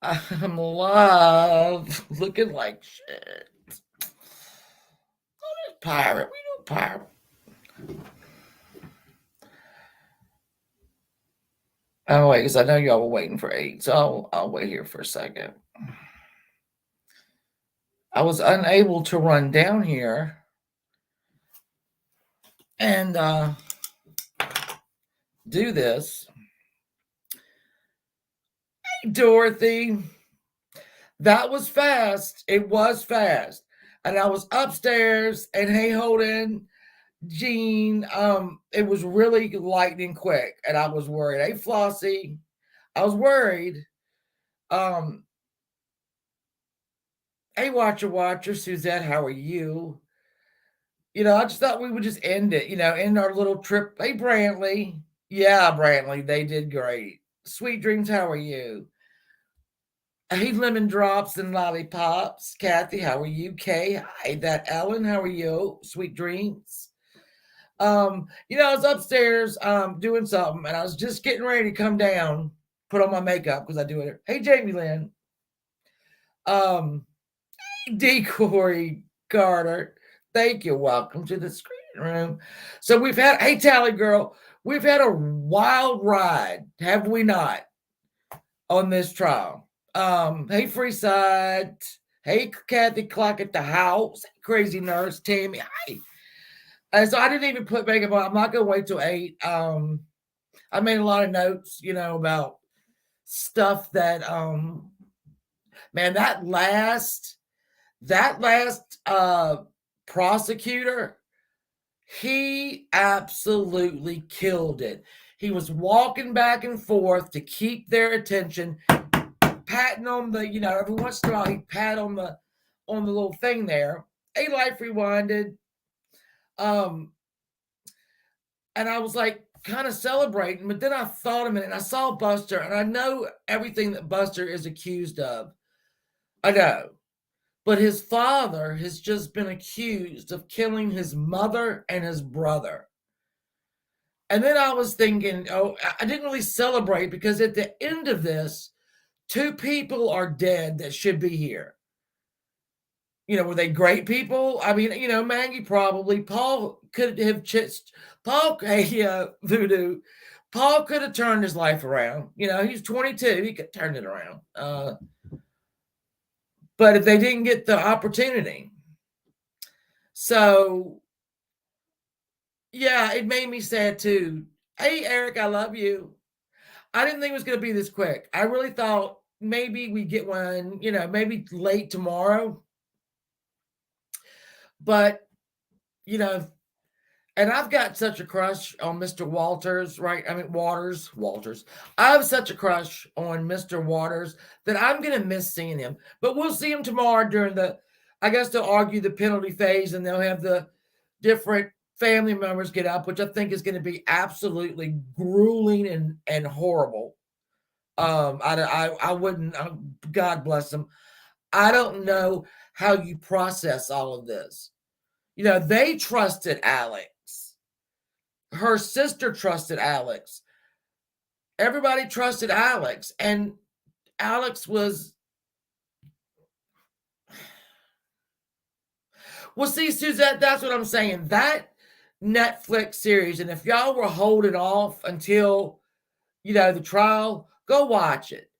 I'm alive, looking like shit. Pirate, we know pirate. Oh wait, because I know y'all were waiting for 8, so I'll wait here for a second. I was unable to run down here and do this. Hey, Dorothy, that was fast. It was fast, and I was upstairs. And hey, Holden, Jean, it was really lightning quick, and I was worried. Hey, Flossie, I was worried. Um, hey, Watcher, Suzette, how are you? I just thought we would just end it, end our little trip. Hey, Brantley. Yeah, Brantley, they did great. Sweet Dreams, how are you? Hey, Lemon Drops and Lollipops. Kathy, how are you? Kay, hi. That Ellen, how are you? Sweet Dreams. I was upstairs doing something and I was just getting ready to come down, put on my makeup because I do it. Hey, Jamie Lynn. Decoy Carter. Thank you. Welcome to the screen room. So we've had, hey, Tally Girl, we've had a wild ride, have we not, on this trial? Hey, Freeside. Hey, Kathy Clock at the house. Crazy Nurse, Tammy. Hi. So I didn't even put makeup on. I'm not going to wait till 8. I made a lot of notes, about stuff that, man, that last prosecutor, he absolutely killed it. He was walking back and forth to keep their attention, patting on the, every once in a while he'd pat on the little thing there. A Life Rewinded. And I was like kind of celebrating, but then I thought a minute and I saw Buster, and I know everything that Buster is accused of. I know. But his father has just been accused of killing his mother and his brother. And then I was thinking, I didn't really celebrate because at the end of this, 2 people are dead that should be here. Were they great people? I mean, Maggie probably. Paul could have Paul, hey, Voodoo. Paul could have turned his life around. He's 22. He could turn it around. But if they didn't get the opportunity. So, yeah, it made me sad too. Hey, Eric, I love you. I didn't think it was going to be this quick. I really thought maybe we get one, maybe late tomorrow. But, and I've got such a crush on Mr. Walters, right? I mean, Waters. I have such a crush on Mr. Waters that I'm going to miss seeing him. But we'll see him tomorrow during I guess they'll argue the penalty phase and they'll have the different family members get up, which I think is going to be absolutely grueling and horrible. I wouldn't, God bless them. I don't know how you process all of this. They trusted Alex. Her sister trusted Alex. Everybody trusted Alex. And Alex was. Well, see, Suzette, that's what I'm saying. That Netflix series, and if y'all were holding off until, the trial, go watch it.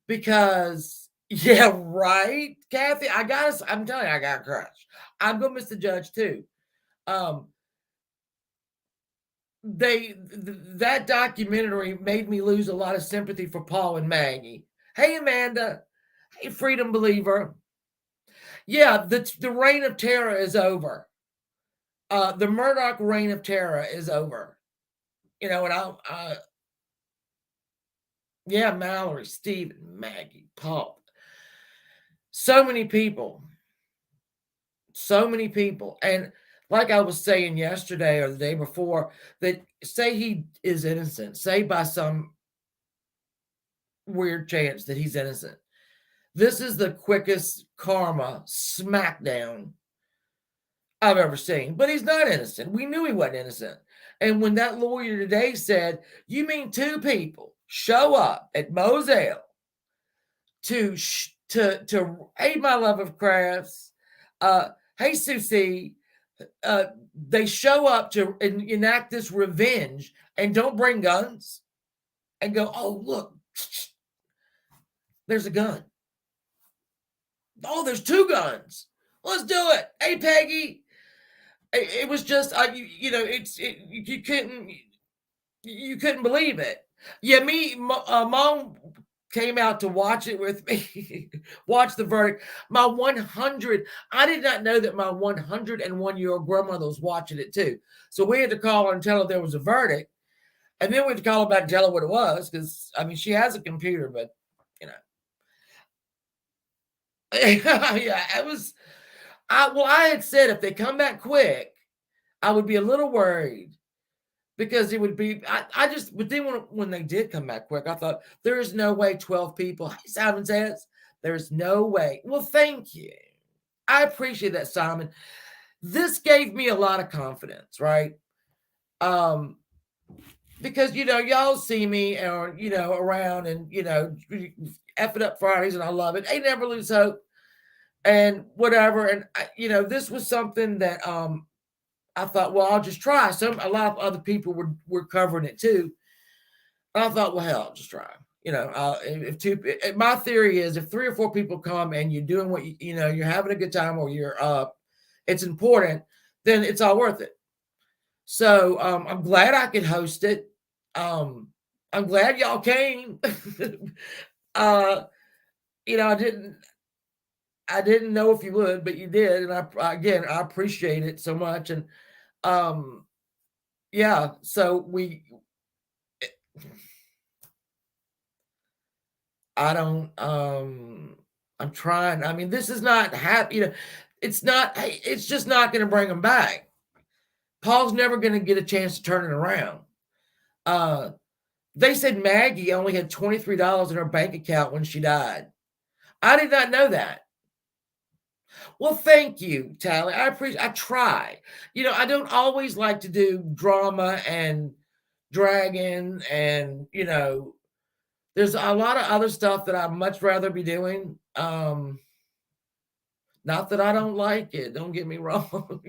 Because, yeah, right, Kathy, I'm telling you, I got a crush. I'm going to miss the judge, too. That documentary made me lose a lot of sympathy for Paul and Maggie. Hey, Amanda. Hey, Freedom Believer. Yeah, the reign of terror is over. The Murdaugh reign of terror is over. And yeah, Mallory, Stephen, Maggie, Paul. So many people. And like I was saying yesterday or the day before, that say he is innocent, say by some weird chance that he's innocent. This is the quickest karma smackdown I've ever seen. But he's not innocent. We knew he wasn't innocent. And when that lawyer today said, you mean 2 people show up at Moselle to aid my love of crafts. Hey Susie, they show up to enact this revenge and don't bring guns and go, oh look, there's a gun. Oh, there's two guns. Let's do it. Hey Peggy. It was just you couldn't believe it. Yeah, mom came out to watch it with me, watch the verdict. My 100, I did not know that my 101-year-old grandmother was watching it too. So we had to call her and tell her there was a verdict. And then we had to call her back and tell her what it was, because I mean she has a computer, but you know. Yeah, it was I had said if they come back quick, I would be a little worried. Because it would be, but then when they did come back quick, I thought, there is no way 12 people, Simon says, there's no way. Well, thank you. I appreciate that, Simon. This gave me a lot of confidence, right? Because, y'all see me or, around and, F it up Fridays and I love it. They never lose hope and whatever. And, this was something that, I thought, well, I'll just try. A lot of other people were covering it too. And I thought, well, hell, I'll just try. My theory is if 3 or 4 people come and you're doing what you're having a good time or you're it's important, then it's all worth it. So I'm glad I could host it. I'm glad y'all came. I didn't know if you would, but you did, and I appreciate it so much. And yeah, so I'm trying. I mean, this is not happy, it's just not going to bring them back. Paul's never going to get a chance to turn it around. They said Maggie only had $23 in her bank account when she died. I did not know that. Well, thank you, Tally. I try. I don't always like to do drama and dragon and, there's a lot of other stuff that I'd much rather be doing. Not that I don't like it, don't get me wrong.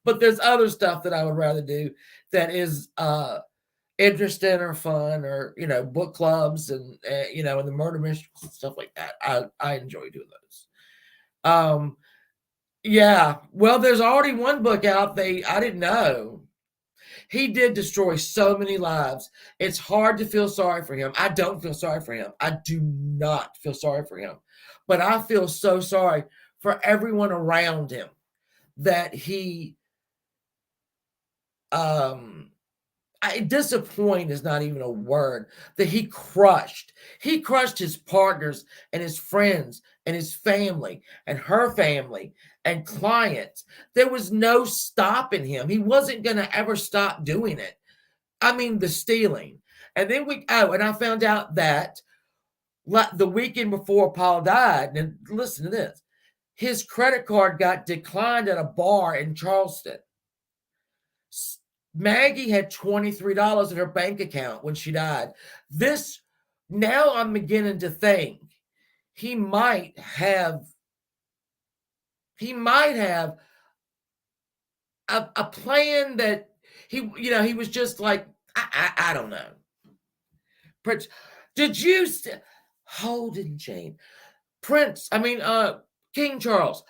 But there's other stuff that I would rather do that is interesting or fun or, book clubs and, and the murder mysteries and stuff like that. I enjoy doing those. Yeah, well, there's already one book out. I didn't know. He did destroy so many lives. It's hard to feel sorry for him. I don't feel sorry for him. I do not feel sorry for him. But I feel so sorry for everyone around him that he disappoint is not even a word, that he crushed. He crushed his partners and his friends and his family and her family and clients. There was no stopping him. He wasn't going to ever stop doing it. I mean, the stealing. And then and I found out that the weekend before Paul died, and listen to this, his credit card got declined at a bar in Charleston. Maggie had $23 in her bank account when she died. Now I'm beginning to think he might have a plan that he was just like, I don't know. Prince, did you Holden Jane? King Charles.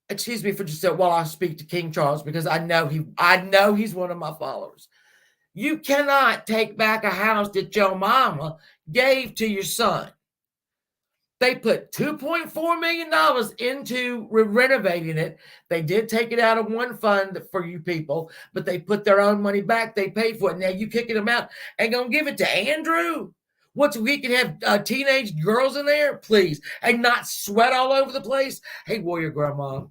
Excuse me for just while I speak to King Charles, because I know he's one of my followers. You cannot take back a house that your mama gave to your son. They put $2.4 million into renovating it. They did take it out of one fund for you people, but they put their own money back. They paid for it. Now you kicking them out and gonna give it to Andrew? We can have teenage girls in there, please, and not sweat all over the place. Hey, Warrior Grandma.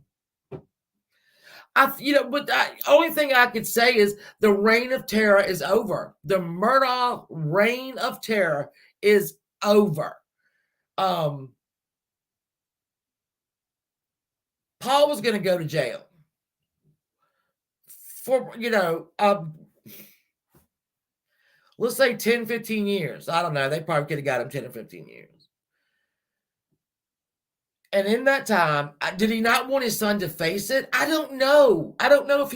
But the only thing I could say is the reign of terror is over. The Murdaugh reign of terror is over. Paul was going to go to jail for, let's say 10, 15 years. I don't know. They probably could have got him 10 or 15 years. And in that time, did he not want his son to face it? I don't know. I don't know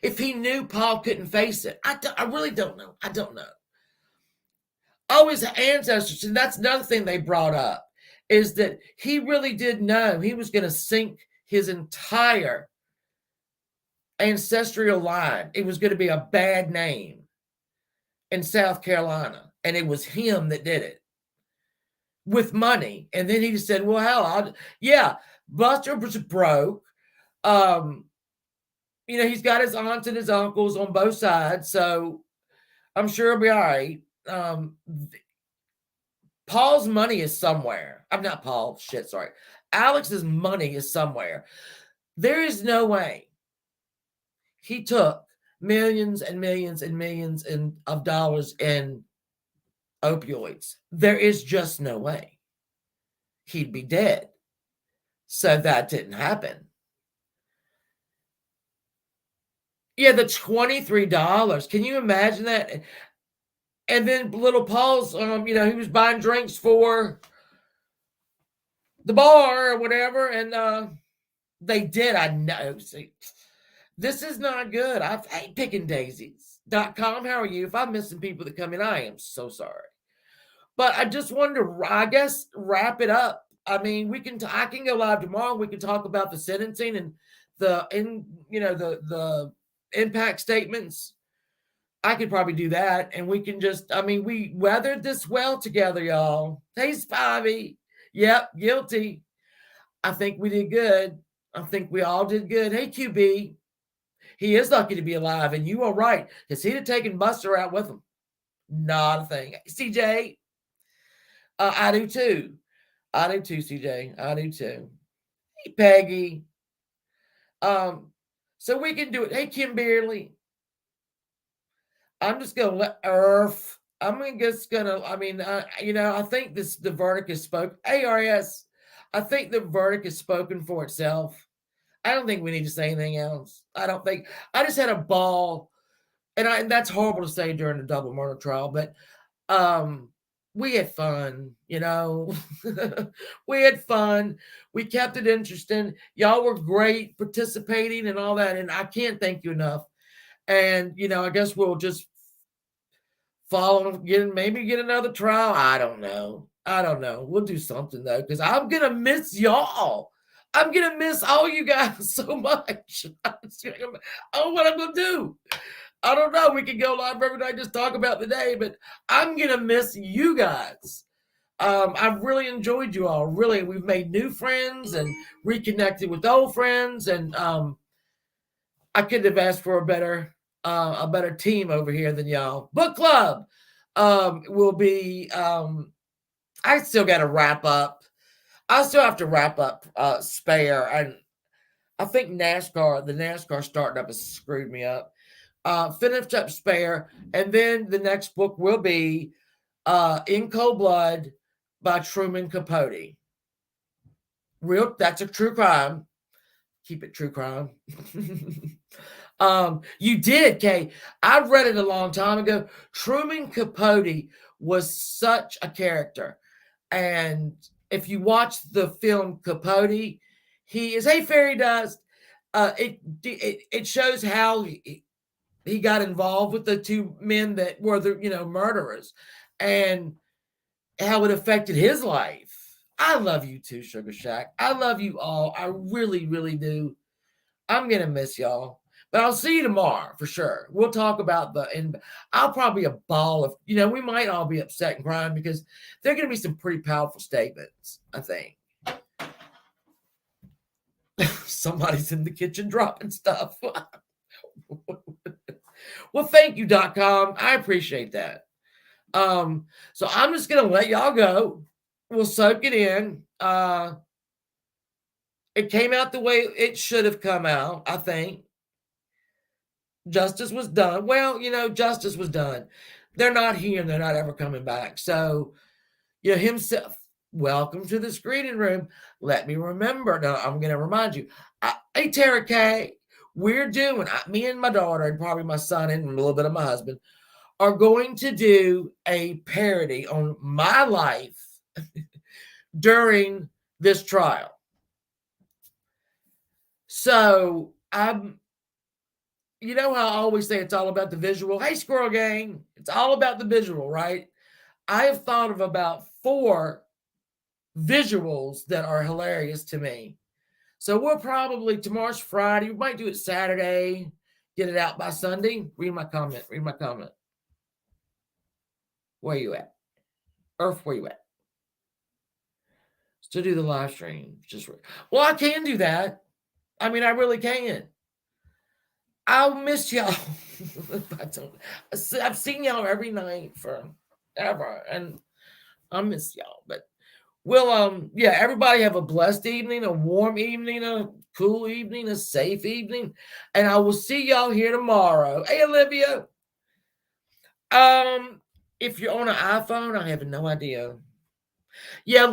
if he knew Paul couldn't face it. I really don't know. I don't know. Oh, his ancestors, and that's another thing they brought up, is that he really did know he was going to sink his entire ancestral line. It was going to be a bad name in South Carolina, and it was him that did it with money. And then he just said, well, hell, yeah, Buster was broke. He's got his aunts and his uncles on both sides, so I'm sure he'll be all right. Paul's money is somewhere. I'm not Paul. Shit, sorry. Alex's money is somewhere. There is no way he took millions and millions and millions of dollars in opioids. There is just no way. He'd be dead. So that didn't happen. Yeah, the $23. Can you imagine that? And then little Paul's, he was buying drinks for the bar or whatever, and they did. I know. See, this is not good. I hate picking daisies.com. How are you? If I'm missing people that come in, I am so sorry. But I just wanted to, I guess, wrap it up. I mean, I can go live tomorrow. We can talk about the sentencing and the impact statements. I could probably do that. And we can we weathered this well together, y'all. Hey, Spivey. Yep, guilty. I think we did good. I think we all did good. Hey, QB. He is lucky to be alive. And you are right. Because he'd have taken Buster out with him. Not a thing. CJ. I do too. I do too, CJ. I do too. Hey, Peggy. So we can do it. Hey, Kimberly. I'm just gonna let Earth. I think the verdict is spoken. ARS. I think the verdict is spoken for itself. I don't think we need to say anything else. I just had a ball, and that's horrible to say during a double murder trial, but we had fun, we had fun. We kept it interesting. Y'all were great participating and all that, and I can't thank you enough. And I guess we'll just follow, maybe get another trial. I don't know. We'll do something though, because I'm gonna miss y'all. I'm gonna miss all you guys so much. Oh, what I'm gonna do? I don't know. We can go live every night, just talk about the day, but I'm gonna miss you guys. I've really enjoyed you all. Really, we've made new friends and reconnected with old friends, and I couldn't have asked for a better team over here than y'all. Book club will be. I still got to wrap up. I still have to wrap up Spare, and I think the NASCAR starting up has screwed me up. Finished up Spare, and then the next book will be In Cold Blood by Truman Capote. That's a true crime. Keep it true crime. You did, Kay. I read it a long time ago. Truman Capote was such a character. And if you watch the film Capote, he is, hey, Fairy Dust. It shows how he got involved with the two men that were the murderers, and how it affected his life. I love you too, Sugar Shack. I love you all. I really, really do. I'm gonna miss y'all, but I'll see you tomorrow for sure. We'll talk about I'll probably a ball of, we might all be upset and crying because there are gonna be some pretty powerful statements, I think. Somebody's in the kitchen dropping stuff. Well, thank you.com. I appreciate that. So I'm just gonna let y'all go. We'll soak it in. It came out the way it should have come out, I think. Justice was done. Well, justice was done. They're not here and they're not ever coming back. So, himself, welcome to the screening room. Let me remember. Now, I'm going to remind you. Hey, Tara K, we're doing, me and my daughter and probably my son and a little bit of my husband are going to do a parody on my life during this trial. So you know how I always say it's all about the visual. Hey, Squirrel Gang, it's all about the visual, right? I have thought of about 4 visuals that are hilarious to me. So we'll probably, tomorrow's Friday, we might do it Saturday, get it out by Sunday. Read my comment. Where you at? Earth, where you at? Still do the live stream. Well, I can do that. I mean, I really can. I'll miss y'all. I've seen y'all every night forever, and I miss y'all. But we'll yeah, everybody have a blessed evening, a warm evening, a cool evening, a safe evening, and I will see y'all here tomorrow. Hey, Olivia. If you're on an iPhone, I have no idea. Yeah,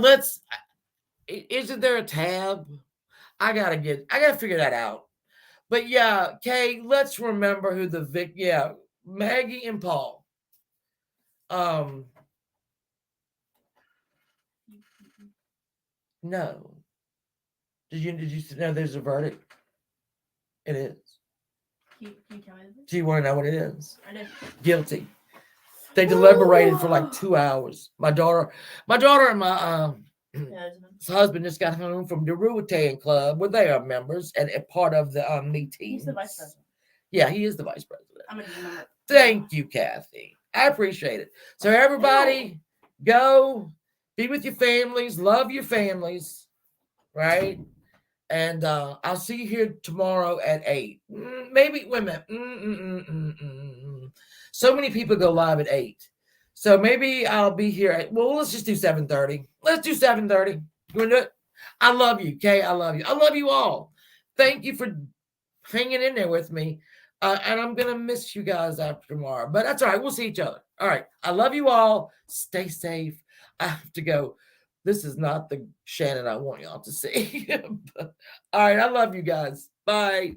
isn't there a tab? I gotta figure that out. But yeah, Kay, let's remember who Maggie and Paul. No. Did you know there's a verdict? It is. Can you tell me this? Do you want to know what it is? I didn't. Guilty. They deliberated for like 2 hours. My daughter and my husband just got home from the Ruatan Club, where they are members and a part of the meeting. He's the vice president. Yeah, he is the vice president. I'm a member. Thank you, Kathy. I appreciate it. So everybody, go be with your families, love your families, right? And I'll see you here tomorrow at 8. Maybe, wait a minute. So many people go live at 8. So maybe I'll be here let's just do 7:30. Let's do 7:30. You want to do it? I love you, Kay. I love you. I love you all. Thank you for hanging in there with me. And I'm going to miss you guys after tomorrow. But that's all right. We'll see each other. All right. I love you all. Stay safe. I have to go. This is not the Shannon I want y'all to see. All right. I love you guys. Bye.